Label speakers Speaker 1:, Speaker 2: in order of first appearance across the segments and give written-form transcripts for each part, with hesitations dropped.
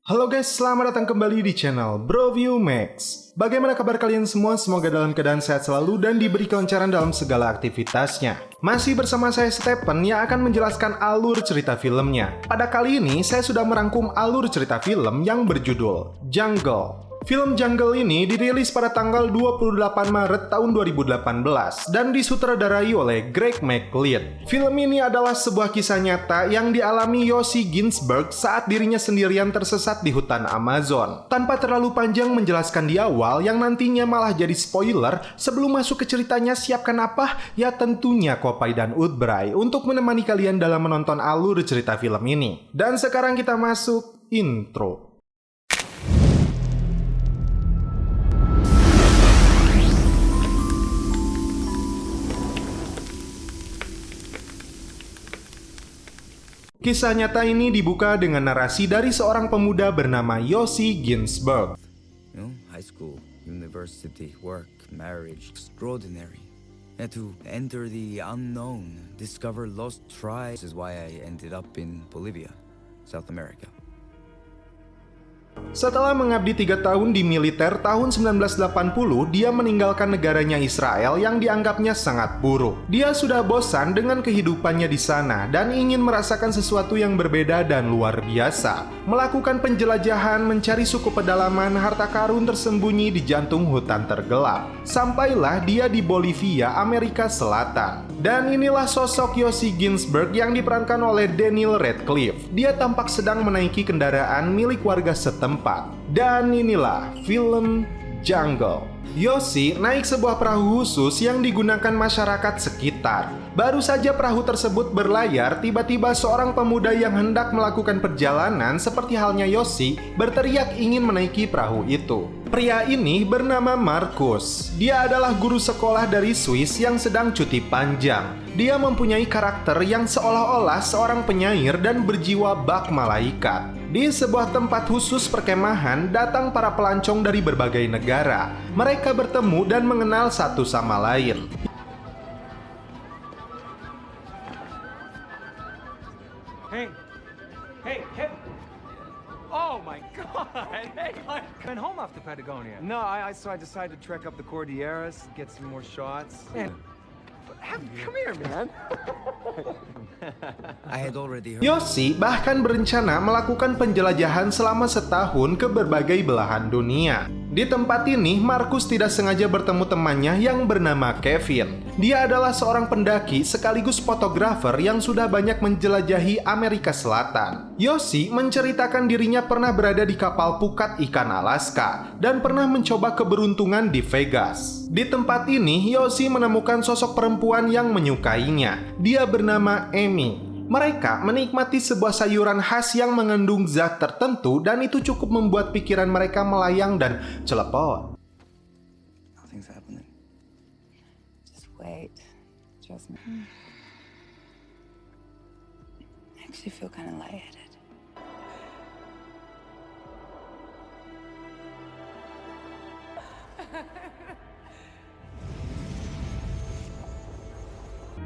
Speaker 1: Halo guys, selamat datang kembali di channel Broview Max. Bagaimana kabar kalian semua? Semoga dalam keadaan sehat selalu dan diberi kelancaran dalam segala aktivitasnya. Masih bersama saya Stephen yang akan menjelaskan alur cerita filmnya. Pada kali ini saya sudah merangkum alur cerita film yang berjudul Jungle. Film Jungle ini dirilis pada tanggal 28 Maret tahun 2018 dan disutradarai oleh Greg McLeod. Film ini adalah sebuah kisah nyata yang dialami Yossi Ginsberg saat dirinya sendirian tersesat di hutan Amazon. Tanpa terlalu panjang menjelaskan di awal yang nantinya malah jadi spoiler, sebelum masuk ke ceritanya siapkan apa? Ya tentunya Kopai dan Woodbray untuk menemani kalian dalam menonton alur cerita film ini. Dan sekarang kita masuk intro. Kisah nyata ini dibuka dengan narasi dari seorang pemuda bernama Yossi Ginsberg.
Speaker 2: High school, university, work, marriage, extraordinary. And to enter the unknown, discover lost tribes is why I ended up in Bolivia, South America.
Speaker 1: Setelah mengabdi 3 tahun di militer tahun 1980, dia meninggalkan negaranya Israel yang dianggapnya sangat buruk. Dia sudah bosan dengan kehidupannya di sana dan ingin merasakan sesuatu yang berbeda dan luar biasa. Melakukan penjelajahan mencari suku pedalaman harta karun tersembunyi di jantung hutan tergelap. Sampailah dia di Bolivia, Amerika Selatan. Dan inilah sosok Yossi Ginsberg yang diperankan oleh Daniel Radcliffe. Dia tampak sedang menaiki kendaraan milik warga setempat. Dan inilah film Jungle. Yossi naik sebuah perahu khusus yang digunakan masyarakat sekitar. Baru saja perahu tersebut berlayar, tiba-tiba seorang pemuda yang hendak melakukan perjalanan seperti halnya Yossi berteriak ingin menaiki perahu itu. Pria ini bernama Markus. Dia adalah guru sekolah dari Swiss yang sedang cuti panjang. Dia mempunyai karakter yang seolah-olah seorang penyair dan berjiwa bak malaikat. Di sebuah tempat khusus perkemahan, datang para pelancong dari berbagai negara. Mereka bertemu dan mengenal satu sama lain.
Speaker 3: Hey! Oh my God! Hey, I went home after Patagonia.
Speaker 4: No, so I decided to trek up the Cordilleras, get some more shots.
Speaker 3: Man, come here, man.
Speaker 2: I had already heard.
Speaker 1: Yossi bahkan berencana melakukan penjelajahan selama setahun ke berbagai belahan dunia. Di tempat ini, Markus tidak sengaja bertemu temannya yang bernama Kevin. Dia adalah seorang pendaki sekaligus fotografer yang sudah banyak menjelajahi Amerika Selatan. Yossi menceritakan dirinya pernah berada di kapal pukat ikan Alaska dan pernah mencoba keberuntungan di Vegas. Di tempat ini, Yossi menemukan sosok perempuan yang menyukainya. Dia bernama Amy. Mereka menikmati sebuah sayuran khas yang mengandung zat tertentu dan itu cukup membuat pikiran mereka melayang dan celepot.
Speaker 2: Nothing's happening.
Speaker 5: Just wait. Just actually feel kind of lightheaded.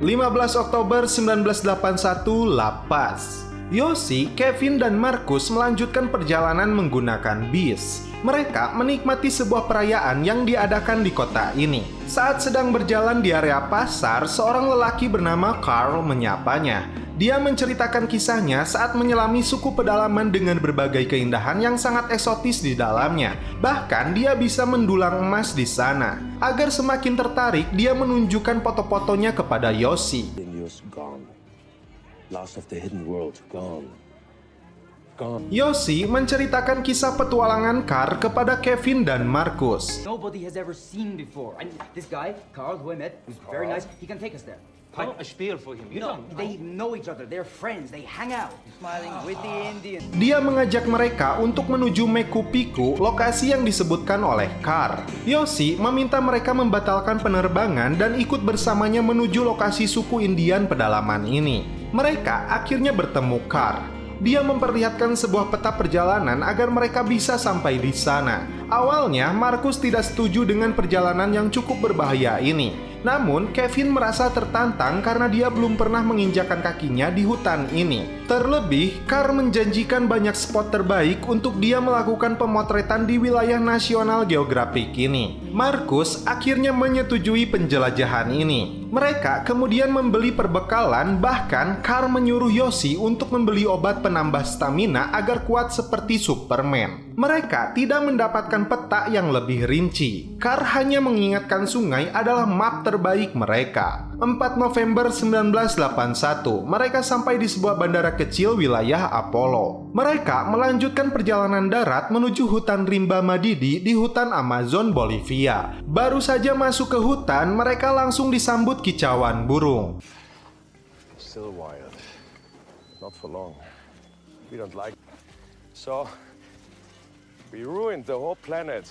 Speaker 1: 15 Oktober 1981, La Paz. Yossi, Kevin, dan Markus melanjutkan perjalanan menggunakan bis. Mereka menikmati sebuah perayaan yang diadakan di kota ini. Saat sedang berjalan di area pasar, seorang lelaki bernama Carl menyapanya. Dia menceritakan kisahnya saat menyelami suku pedalaman dengan berbagai keindahan yang sangat eksotis di dalamnya. Bahkan dia bisa mendulang emas di sana. Agar semakin tertarik, dia menunjukkan foto-fotonya kepada Yossi. Yossi menceritakan kisah petualangan Carl kepada Kevin dan Markus.
Speaker 6: Nobody has ever seen before. And this guy, Carl, who I met, who's very nice, he can take us there.
Speaker 3: A spiel for him. You
Speaker 6: No,
Speaker 3: don't.
Speaker 6: they know each other. They're friends. They hang out. Smiling with the Indian.
Speaker 1: Dia mengajak mereka untuk menuju Meku Piku, lokasi yang disebutkan oleh Carl. Yossi meminta mereka membatalkan penerbangan dan ikut bersamanya menuju lokasi suku Indian pedalaman ini. Mereka akhirnya bertemu Carl. Dia memperlihatkan sebuah peta perjalanan agar mereka bisa sampai di sana. Awalnya, Markus tidak setuju dengan perjalanan yang cukup berbahaya ini. Namun, Kevin merasa tertantang karena dia belum pernah menginjakan kakinya di hutan ini. Terlebih, Carr menjanjikan banyak spot terbaik untuk dia melakukan pemotretan di wilayah National Geographic ini. Marcus akhirnya menyetujui penjelajahan ini. Mereka kemudian membeli perbekalan, bahkan Carr menyuruh Yoshi untuk membeli obat penambah stamina agar kuat seperti Superman. Mereka tidak mendapatkan peta yang lebih rinci. Carr hanya mengingatkan sungai adalah map terbaik mereka. 4 November 1981, mereka sampai di sebuah bandara kecil wilayah Apollo. Mereka melanjutkan perjalanan darat menuju hutan rimba Madidi di hutan Amazon Bolivia. Baru saja masuk ke hutan, mereka langsung disambut kicauan burung.
Speaker 7: Still wild. Not for long. We don't like. So, we ruined the whole planet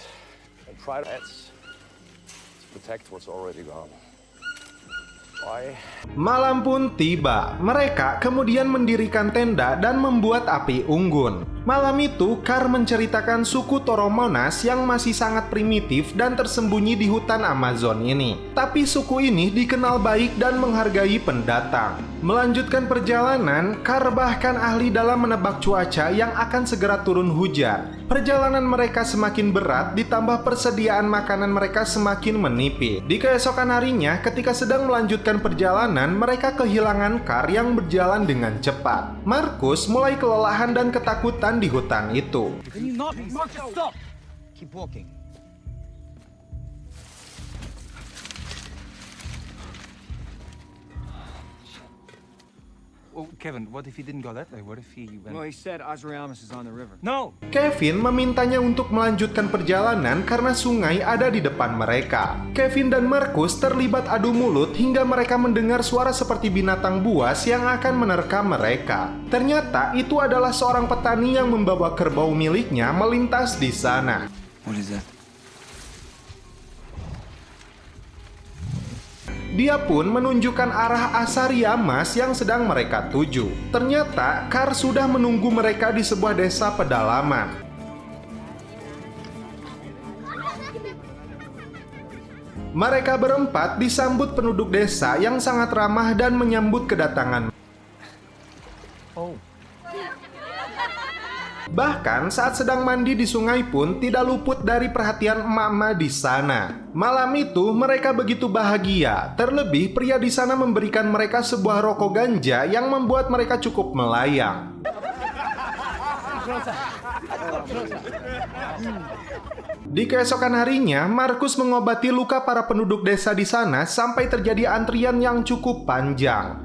Speaker 7: and tried to protect what's already gone. Why?
Speaker 1: Malam pun tiba. Mereka kemudian mendirikan tenda dan membuat api unggun. Malam itu, Carr menceritakan suku Toromonas yang masih sangat primitif dan tersembunyi di hutan Amazon ini. Tapi suku ini dikenal baik dan menghargai pendatang. Melanjutkan perjalanan, Carr bahkan ahli dalam menebak cuaca yang akan segera turun hujan. Perjalanan mereka semakin berat, ditambah persediaan makanan mereka semakin menipis. Di keesokan harinya, ketika sedang melanjutkan perjalanan, mereka kehilangan Carr yang berjalan dengan cepat. Marcus mulai kelelahan dan ketakutan di hutan itu.
Speaker 6: Can you not? Marcus, stop! Keep walking.
Speaker 3: Oh, Kevin, what if he didn't go that way? What if he went...
Speaker 4: Well, he said Azraeamus is on the river.
Speaker 3: No!
Speaker 1: Kevin memintanya untuk melanjutkan perjalanan karena sungai ada di depan mereka. Kevin dan Marcus terlibat adu mulut hingga mereka mendengar suara seperti binatang buas yang akan menerkam mereka. Ternyata itu adalah seorang petani yang membawa kerbau miliknya melintas di sana.
Speaker 2: What is that?
Speaker 1: Dia pun menunjukkan arah Azraeamus yang sedang mereka tuju. Ternyata Carr sudah menunggu mereka di sebuah desa pedalaman. Mereka berempat disambut penduduk desa yang sangat ramah dan menyambut kedatangan.
Speaker 3: Oh.
Speaker 1: Bahkan saat sedang mandi di sungai pun tidak luput dari perhatian emak-emak di sana. Malam itu mereka begitu bahagia. Terlebih pria di sana memberikan mereka sebuah rokok ganja yang membuat mereka cukup melayang. Di keesokan harinya, Marcus mengobati luka para penduduk desa di sana sampai terjadi antrian yang cukup panjang.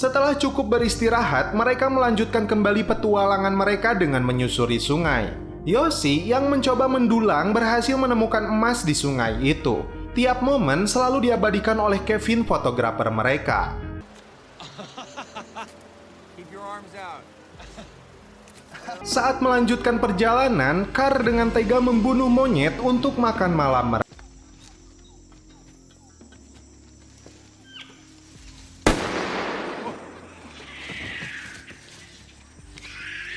Speaker 1: Setelah cukup beristirahat, mereka melanjutkan kembali petualangan mereka dengan menyusuri sungai. Yoshi yang mencoba mendulang berhasil menemukan emas di sungai itu. Tiap momen selalu diabadikan oleh Kevin, fotografer mereka.
Speaker 4: Keep your arms out.
Speaker 1: Saat melanjutkan perjalanan, Carr dengan tega membunuh monyet untuk makan malam mereka.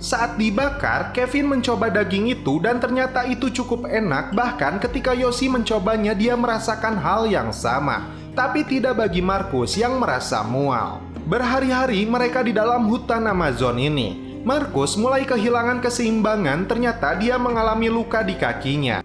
Speaker 1: Saat dibakar, Kevin mencoba daging itu dan ternyata itu cukup enak. Bahkan ketika Yoshi mencobanya, dia merasakan hal yang sama. Tapi tidak bagi Marcus yang merasa mual. Berhari-hari mereka di dalam hutan Amazon ini. Marcus mulai kehilangan keseimbangan, ternyata dia mengalami luka di kakinya.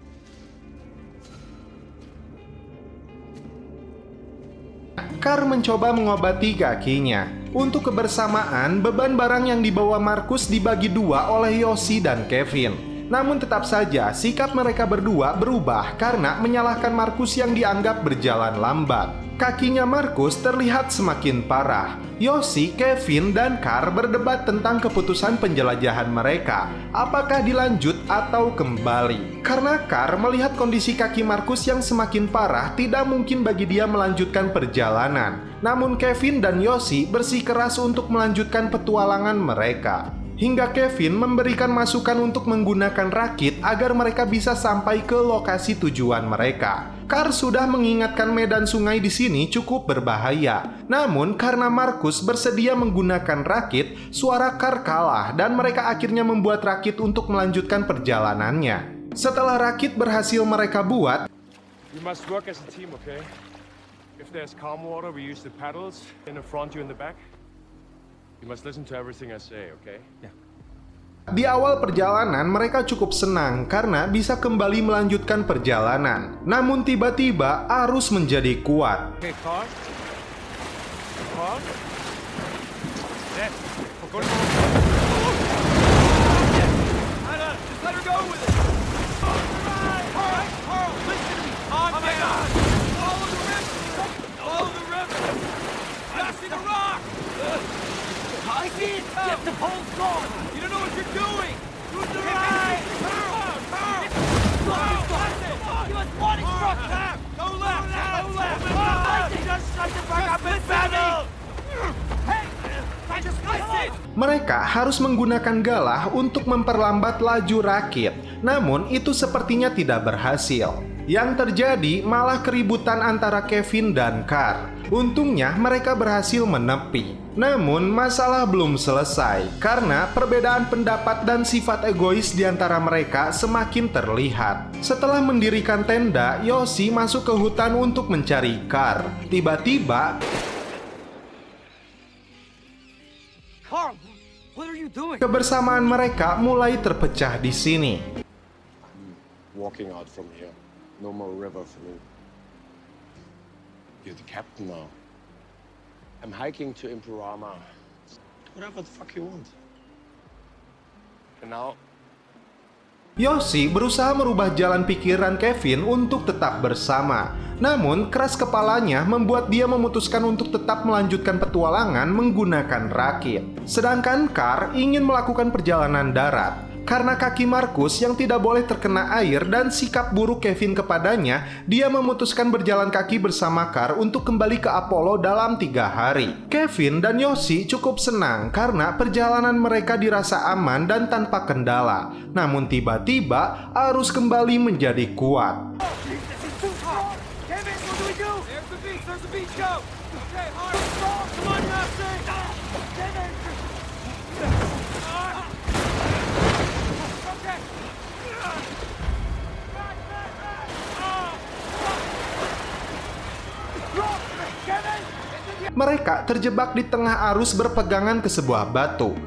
Speaker 1: Carr mencoba mengobati kakinya. Untuk kebersamaan, beban barang yang dibawa Marcus dibagi dua oleh Yoshi dan Kevin. Namun tetap saja sikap mereka berdua berubah karena menyalahkan Marcus yang dianggap berjalan lambat. Kakinya Marcus terlihat semakin parah. Yoshi, Kevin, dan Carr berdebat tentang keputusan penjelajahan mereka. Apakah dilanjut atau kembali? Karena Carr melihat kondisi kaki Marcus yang semakin parah, tidak mungkin bagi dia melanjutkan perjalanan. Namun Kevin dan Yoshi bersikeras untuk melanjutkan petualangan mereka. Hingga Kevin memberikan masukan untuk menggunakan rakit agar mereka bisa sampai ke lokasi tujuan mereka. Carr sudah mengingatkan medan sungai di sini cukup berbahaya. Namun karena Marcus bersedia menggunakan rakit, suara Carr kalah dan mereka akhirnya membuat rakit untuk melanjutkan perjalanannya. Setelah rakit berhasil mereka buat,
Speaker 7: We must work as a team, okay? If there's calm water, we use the paddles in the front, you in the back. You must listen to everything I say, okay?
Speaker 1: di awal perjalanan mereka cukup senang karena bisa kembali melanjutkan perjalanan. Namun tiba-tiba arus menjadi kuat.
Speaker 7: Okay, calm. Calm. Yes. Go to
Speaker 3: Just let her go with it. Carl, listen to me. Oh my God. Follow the river. Follow the river. I see the rock. I see it. Get the pole's gone. You don't know what you're doing. Use the right. Carl. Give us one instruction. Go left. Go left. Just shut the fuck up and battle. Hey, I just listen.
Speaker 1: Mereka harus menggunakan galah untuk memperlambat laju rakit. Namun itu sepertinya tidak berhasil. Yang terjadi malah keributan antara Kevin dan Carl. Untungnya mereka berhasil menepi. Namun masalah belum selesai karena perbedaan pendapat dan sifat egois di antara mereka semakin terlihat. Setelah mendirikan tenda, Yoshi masuk ke hutan untuk mencari Carl. Tiba-tiba
Speaker 3: Carl, what are you doing?
Speaker 1: kebersamaan mereka mulai terpecah di sini.
Speaker 7: walking out from here. No more river for me. You're the captain now. I'm hiking to Impurama. Whatever the fuck you want. And now,
Speaker 1: Yoshi berusaha merubah jalan pikiran Kevin untuk tetap bersama. Namun, keras kepalanya membuat dia memutuskan untuk tetap melanjutkan petualangan menggunakan rakit. Sedangkan Carl ingin melakukan perjalanan darat. Karena kaki Markus yang tidak boleh terkena air dan sikap buruk Kevin kepadanya, dia memutuskan berjalan kaki bersama Carl untuk kembali ke Apollo dalam 3 hari. Kevin dan Yoshi cukup senang karena perjalanan mereka dirasa aman dan tanpa kendala. Namun tiba-tiba arus kembali menjadi kuat.
Speaker 3: Kevin, what do we do? There's the beach. There's the beach. Go. Okay, hard. Come on, Yoshi. Kevin. Okay. Kevin.
Speaker 1: Mereka terjebak di tengah arus berpegangan ke sebuah batu.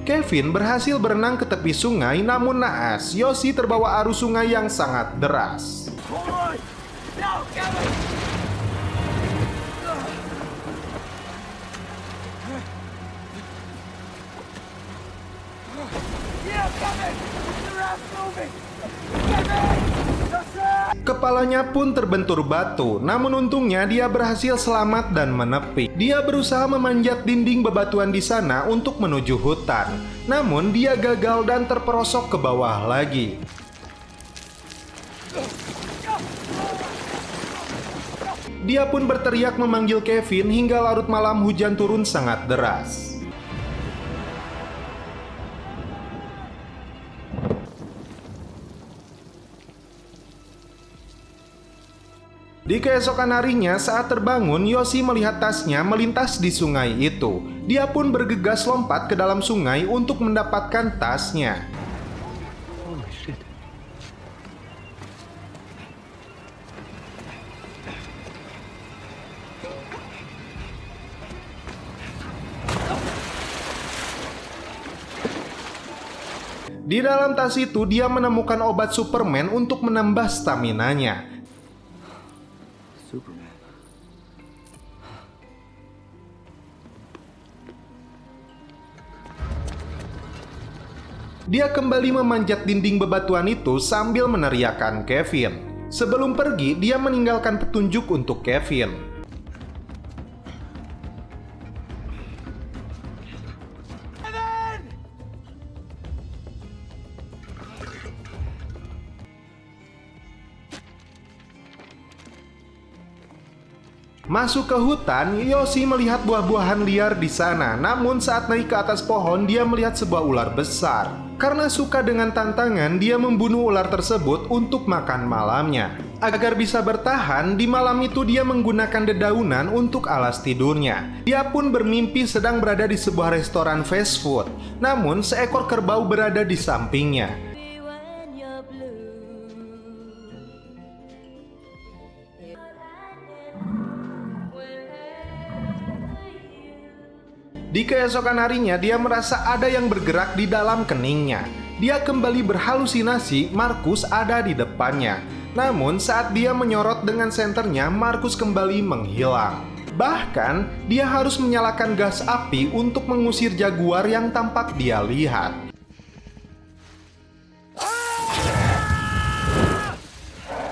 Speaker 1: Kevin berhasil berenang ke tepi sungai, namun naas, Yoshi terbawa arus sungai yang sangat deras. Kepalanya pun terbentur batu, namun untungnya dia berhasil selamat dan menepi. Dia berusaha memanjat dinding bebatuan di sana untuk menuju hutan, namun dia gagal dan terperosok ke bawah lagi. Dia pun berteriak memanggil Kevin hingga larut malam hujan turun sangat deras. Di keesokan harinya saat terbangun, Yoshi melihat tasnya melintas di sungai itu. Dia pun bergegas lompat ke dalam sungai untuk mendapatkan tasnya.
Speaker 3: Holy shit.
Speaker 1: Di dalam tas itu dia menemukan obat Superman untuk menambah staminanya.
Speaker 2: Superman.
Speaker 1: Dia kembali memanjat dinding bebatuan itu sambil meneriakkan Kevin. Sebelum pergi, dia meninggalkan petunjuk untuk Kevin. Masuk ke hutan, Yoshi melihat buah-buahan liar di sana. Namun saat naik ke atas pohon, dia melihat sebuah ular besar. Karena suka dengan tantangan, dia membunuh ular tersebut untuk makan malamnya. Agar bisa bertahan, di malam itu dia menggunakan dedaunan untuk alas tidurnya. Dia pun bermimpi sedang berada di sebuah restoran fast food. Namun seekor kerbau berada di sampingnya. Di keesokan harinya, dia merasa ada yang bergerak di dalam keningnya. Dia kembali berhalusinasi Markus ada di depannya. Namun saat dia menyorot dengan senternya, Markus kembali menghilang. Bahkan, dia harus menyalakan gas api untuk mengusir jaguar yang tampak dia lihat.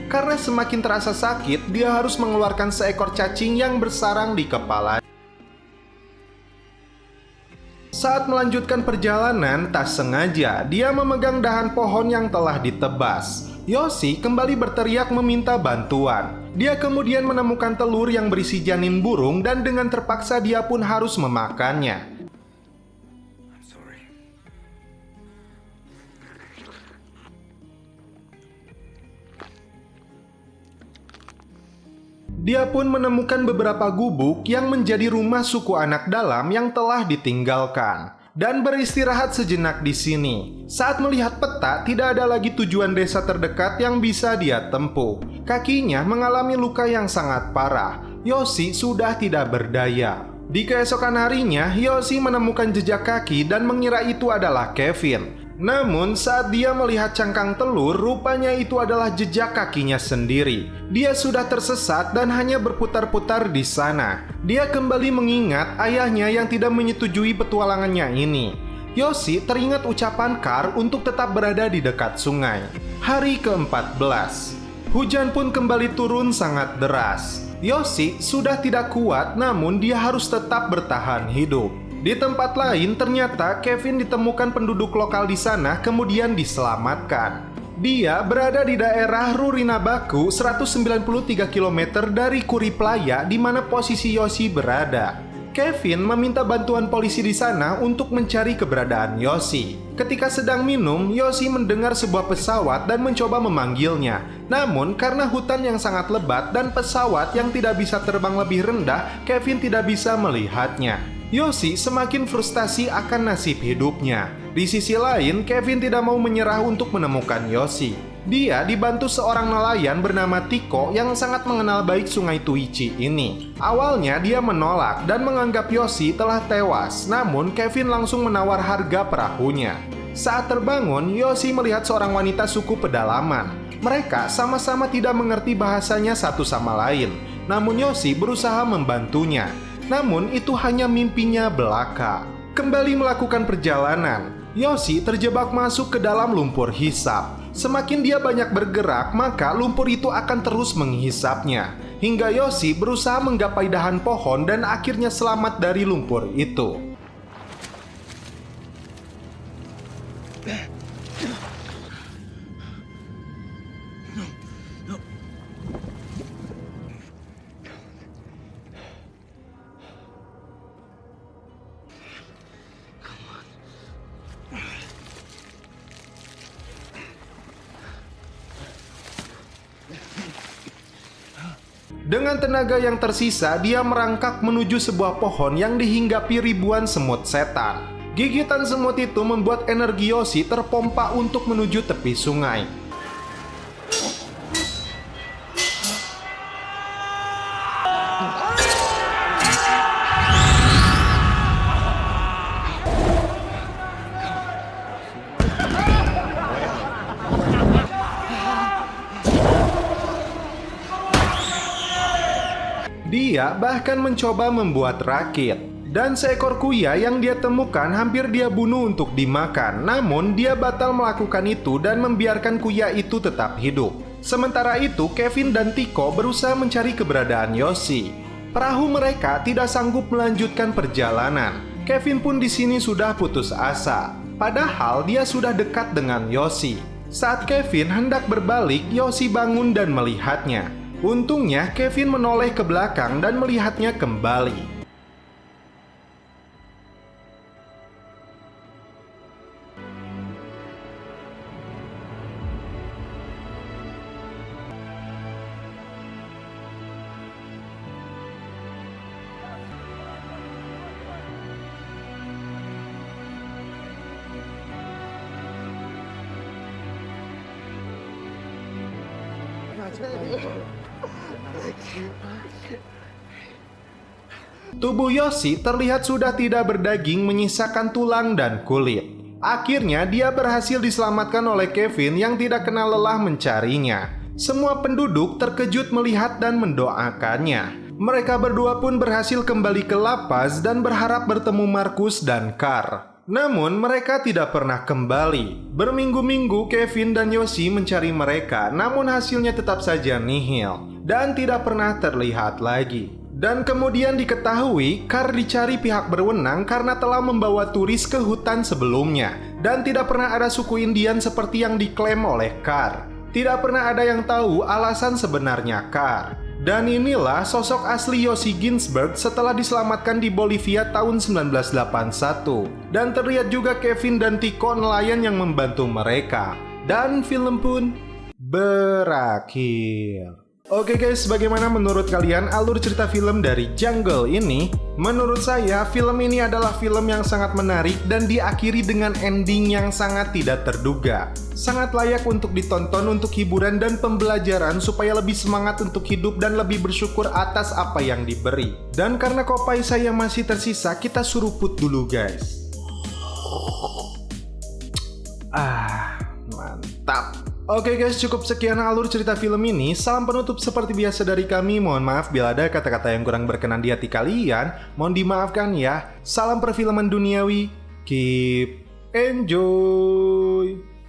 Speaker 1: Karena semakin terasa sakit, dia harus mengeluarkan seekor cacing yang bersarang di kepala. Saat melanjutkan perjalanan, tak sengaja dia memegang dahan pohon yang telah ditebas. Yoshi kembali berteriak meminta bantuan. Dia kemudian menemukan telur yang berisi janin burung dan dengan terpaksa dia pun harus memakannya. Dia pun menemukan beberapa gubuk yang menjadi rumah suku anak dalam yang telah ditinggalkan dan beristirahat sejenak di sini. Saat melihat peta, tidak ada lagi tujuan desa terdekat yang bisa dia tempuh. Kakinya mengalami luka yang sangat parah. Yoshi sudah tidak berdaya. Di keesokan harinya, Yoshi menemukan jejak kaki dan mengira itu adalah Kevin. Namun saat dia melihat cangkang telur, rupanya itu adalah jejak kakinya sendiri. Dia sudah tersesat dan hanya berputar-putar di sana. Dia kembali mengingat ayahnya yang tidak menyetujui petualangannya ini. Yoshi teringat ucapan Carl untuk tetap berada di dekat sungai. Hari ke-14. Hujan pun kembali turun sangat deras. Yoshi sudah tidak kuat, namun dia harus tetap bertahan hidup. Di tempat lain, ternyata Kevin ditemukan penduduk lokal di sana kemudian diselamatkan. Dia berada di daerah Rurinabaku, 193 km dari Kuriplaya di mana posisi Yoshi berada. Kevin meminta bantuan polisi di sana untuk mencari keberadaan Yoshi. Ketika sedang minum, Yoshi mendengar sebuah pesawat dan mencoba memanggilnya. Namun, karena hutan yang sangat lebat dan pesawat yang tidak bisa terbang lebih rendah, Kevin tidak bisa melihatnya. Yoshi semakin frustasi akan nasib hidupnya. Di sisi lain, Kevin tidak mau menyerah untuk menemukan Yoshi. Dia dibantu seorang nelayan bernama Tiko yang sangat mengenal baik sungai Tuichi ini. Awalnya dia menolak dan menganggap Yoshi telah tewas, namun Kevin langsung menawar harga perahunya. Saat terbangun, Yoshi melihat seorang wanita suku pedalaman. Mereka sama-sama tidak mengerti bahasanya satu sama lain. Namun Yoshi berusaha membantunya. Namun itu hanya mimpinya belaka. Kembali melakukan perjalanan, Yoshi terjebak masuk ke dalam lumpur hisap. Semakin dia banyak bergerak, maka lumpur itu akan terus menghisapnya. Hingga Yoshi berusaha menggapai dahan pohon dan akhirnya selamat dari lumpur itu. Dengan tenaga yang tersisa, dia merangkak menuju sebuah pohon yang dihinggapi ribuan semut setan. Gigitan semut itu membuat energi Yoshi terpompa untuk menuju tepi sungai. Dia bahkan mencoba membuat rakit. Dan seekor kuya yang dia temukan hampir dia bunuh untuk dimakan. Namun dia batal melakukan itu dan membiarkan kuya itu tetap hidup. Sementara itu, Kevin dan Tiko berusaha mencari keberadaan Yoshi. Perahu mereka tidak sanggup melanjutkan perjalanan. Kevin pun di sini sudah putus asa. Padahal dia sudah dekat dengan Yoshi. Saat Kevin hendak berbalik, Yoshi bangun dan melihatnya. Untungnya Kevin menoleh ke belakang dan melihatnya kembali. Tubuh Yoshi terlihat sudah tidak berdaging, menyisakan tulang dan kulit. Akhirnya dia berhasil diselamatkan oleh Kevin yang tidak kenal lelah mencarinya. Semua penduduk terkejut melihat dan mendoakannya. Mereka berdua pun berhasil kembali ke La Paz dan berharap bertemu Marcus dan Carl. Namun mereka tidak pernah kembali. Berminggu-minggu Kevin dan Yoshi mencari mereka, namun hasilnya tetap saja nihil dan tidak pernah terlihat lagi. Dan kemudian diketahui Carl dicari pihak berwenang karena telah membawa turis ke hutan sebelumnya. Dan tidak pernah ada suku Indian seperti yang diklaim oleh Carl. Tidak pernah ada yang tahu alasan sebenarnya Carl. Dan inilah sosok asli Yoshi Ginsberg setelah diselamatkan di Bolivia tahun 1981. Dan terlihat juga Kevin dan Tico nelayan yang membantu mereka. Dan film pun berakhir. Oke guys, bagaimana menurut kalian alur cerita film dari Jungle ini? Menurut saya, film ini adalah film yang sangat menarik dan diakhiri dengan ending yang sangat tidak terduga. Sangat layak untuk ditonton untuk hiburan dan pembelajaran supaya lebih semangat untuk hidup dan lebih bersyukur atas apa yang diberi. Dan karena kopai saya masih tersisa, kita suruput dulu guys. Mantap. Oke guys, cukup sekian alur cerita film ini. Salam penutup seperti biasa dari kami. Mohon maaf bila ada kata-kata yang kurang berkenan di hati kalian. Mohon dimaafkan ya. Salam perfilman duniawi. Keep enjoy.